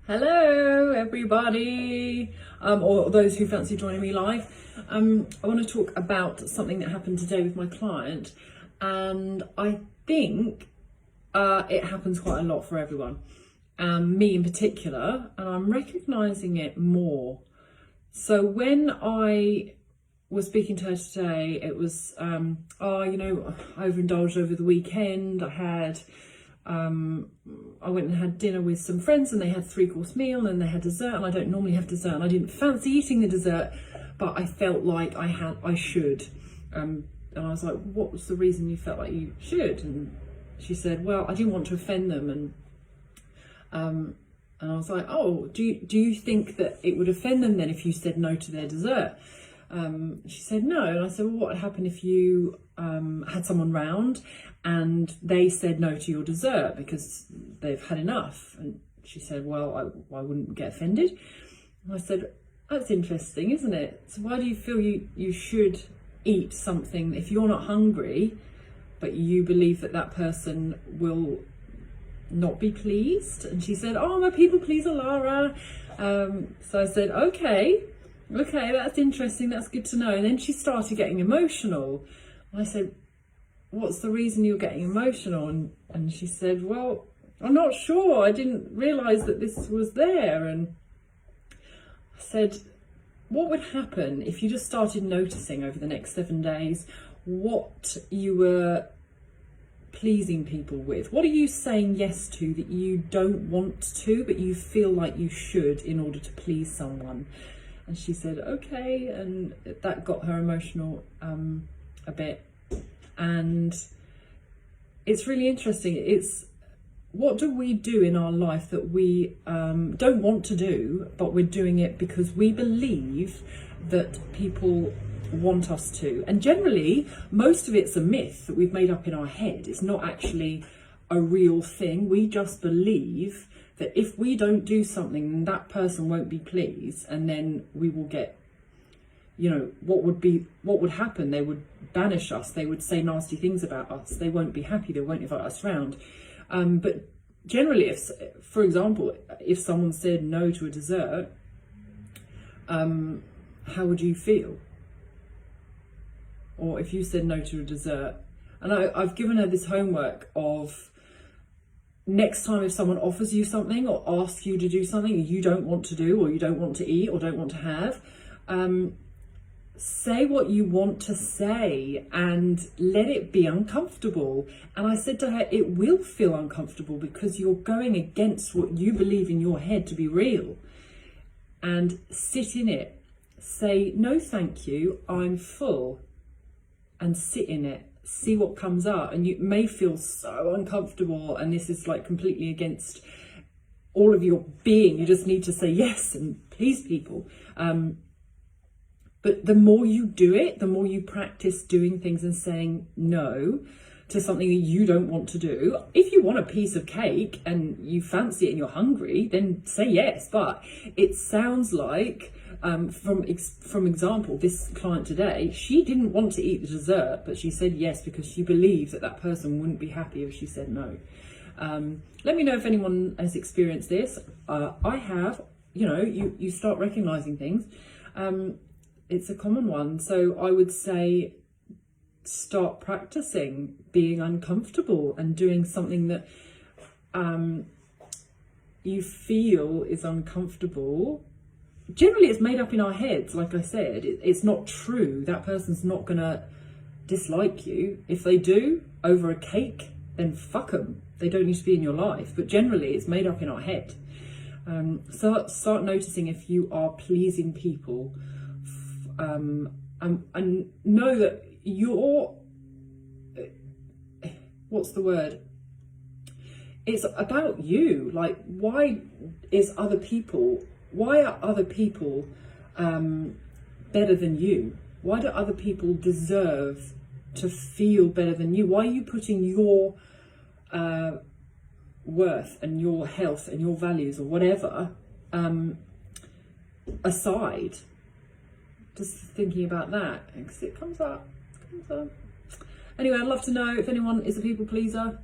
Hello everybody, or those who fancy joining me live. I want to talk about something that happened today with my client, and I think it happens quite a lot for everyone, me in particular, and I'm recognising it more. So when I was speaking to her today, it was, I overindulged over the weekend. I went and had dinner with some friends, and they had 3-course meal and they had dessert, and I don't normally have dessert, and I didn't fancy eating the dessert, but I felt like I should. And I was like, what was the reason you felt like you should? And she said, well, I didn't want to offend them. And I was like, oh, do you think that it would offend them then if you said no to their dessert? She said no. And I said, well, what would happen if you had someone round and they said no to your dessert because they've had enough? And she said, well, I wouldn't get offended. And I said, that's interesting, isn't it? So why do you feel you should eat something if you're not hungry, but you believe that person will not be pleased? And she said, oh, I'm a people pleaser, Lara. So I said, okay, that's interesting, that's good to know. And then she started getting emotional. And I said, what's the reason you're getting emotional? And she said, well, I'm not sure, I didn't realise that this was there. And I said, what would happen if you just started noticing over the next 7 days what you were pleasing people with? What are you saying yes to that you don't want to, but you feel like you should in order to please someone? And she said, okay, and that got her emotional a bit. And it's really interesting. It's, what do we do in our life that we don't want to do, but we're doing it because we believe that people want us to? And generally, most of it's a myth that we've made up in our head. It's not actually a real thing. We just believe that if we don't do something, then that person won't be pleased, and then we will get, what would happen? They would banish us. They would say nasty things about us. They won't be happy. They won't invite us round. But generally, for example, if someone said no to a dessert, how would you feel? Or if you said no to a dessert, and I've given her this homework of, next time if someone offers you something or asks you to do something you don't want to do, or you don't want to eat, or don't want to have, say what you want to say and let it be uncomfortable. And I said to her, it will feel uncomfortable because you're going against what you believe in your head to be real. And sit in it. Say, no thank you, I'm full. And sit in it. See what comes up. And you may feel so uncomfortable, and this is like completely against all of your being. You just need to say yes and please people. But the more you do it, the more you practice doing things and saying no to something that you don't want to do. If you want a piece of cake and you fancy it and you're hungry, then say yes. But it sounds like, from example, this client today, she didn't want to eat the dessert, but she said yes because she believed that person wouldn't be happy if she said no. Let me know if anyone has experienced this. I have. You start recognizing things. It's a common one. So I would say, start practicing being uncomfortable and doing something that you feel is uncomfortable. Generally, it's made up in our heads. Like I said, it's not true. That person's not gonna dislike you. If they do over a cake, then fuck them. They don't need to be in your life. But generally, it's made up in our head. So start noticing if you are pleasing people, and know that you're, what's the word? It's about you. Like, why are other people better than you? Why do other people deserve to feel better than you? Why are you putting your worth and your health and your values or whatever aside? Just thinking about that, because it comes up. Anyway, I'd love to know if anyone is a people pleaser.